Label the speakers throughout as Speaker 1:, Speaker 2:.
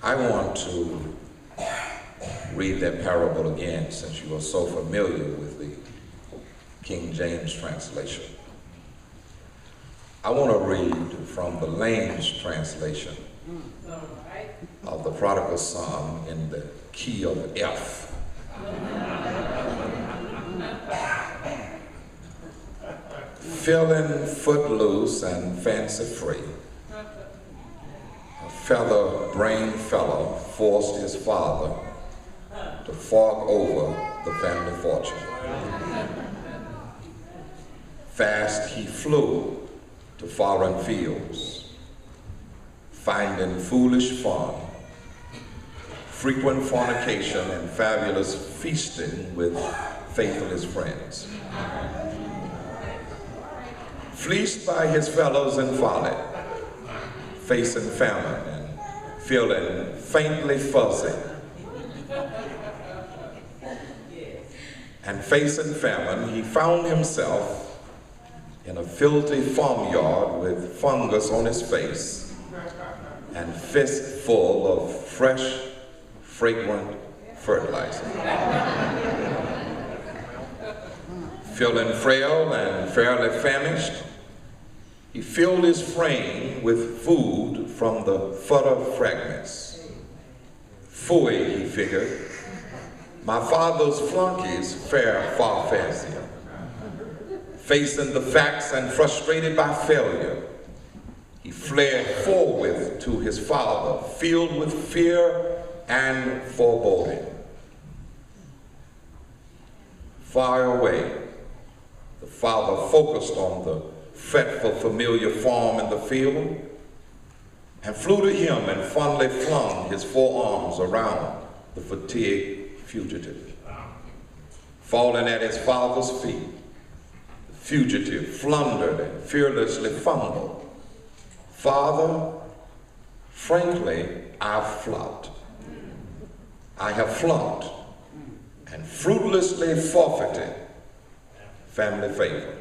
Speaker 1: I want to read that parable again since you are so familiar with the King James translation. I want to read from the Lane's translation of the prodigal son in the key of F. Feeling footloose and fancy-free, a feather-brained fellow forced his father to fork over the family fortune. Fast he flew to foreign fields, finding foolish fun, frequent fornication, and fabulous feasting with faithless friends. Fleeced by his fellows in folly, facing famine and feeling faintly fuzzy, he found himself in a filthy farmyard with fungus on his face and fist full of fresh, fragrant fertilizer. Feeling frail and fairly famished, he filled his frame with food from the fodder fragments. Phooey, he figured, my father's flunkies fare far fancier. Facing the facts and frustrated by failure, he fled forthwith to his father, filled with fear and foreboding. Far away, the father focused on the fretful, familiar form in the field and flew to him and fondly flung his forearms around the fatigued fugitive. Falling at his father's feet, the fugitive floundered and fearlessly fumbled. Father, frankly, I've flunked. I have flunked and fruitlessly forfeited family favor.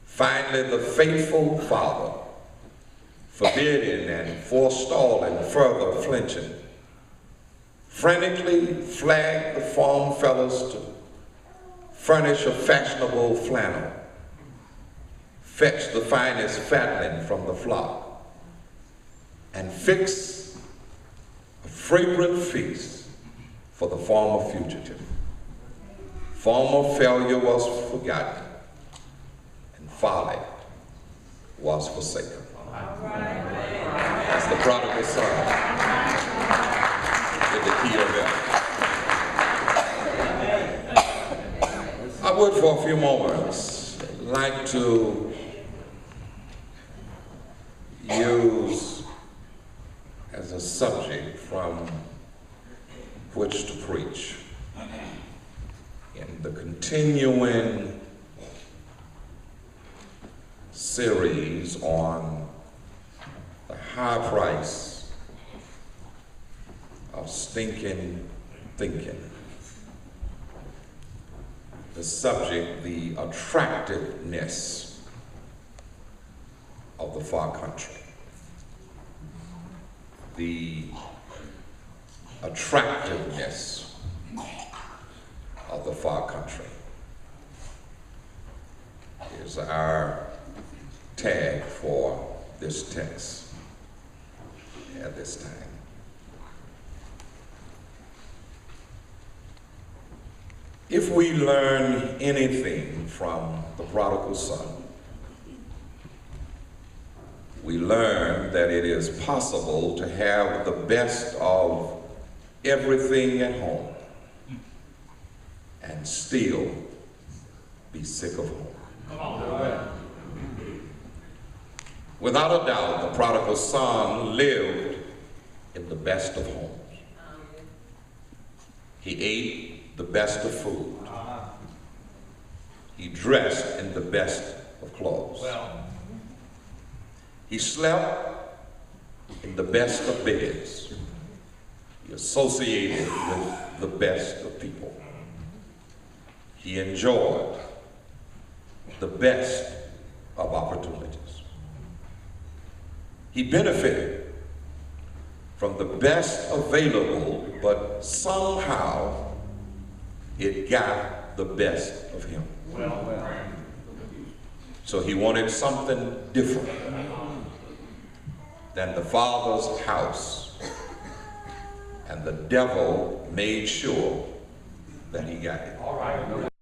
Speaker 1: Finally, the faithful father, forbidding and forestalling further flinching, frantically flagged the farm fellows to furnish a fashionable flannel, fetch the finest fatling from the flock, and fix a fragrant feast for the former fugitive. Former failure was forgotten, and folly was forsaken. That's the prodigal son in the key of F. I would, for a few moments, like to use as a subject from which to preach in the continuing series on the high price of stinking thinking. The subject, the attractiveness of the far country. The attractiveness of the far country is our tag for this text at this time. If we learn anything from the prodigal son, we learn that it is possible to have the best of everything at home and still be sick of home. Come on. Without a doubt, the prodigal son lived in the best of homes. He ate the best of food. He dressed in the best of clothes. He slept in the best of beds. He associated with the best of people. He enjoyed the best of opportunities. He benefited from the best available, but somehow it got the best of him. So he wanted something different than the Father's house, and the devil made sure that he got it.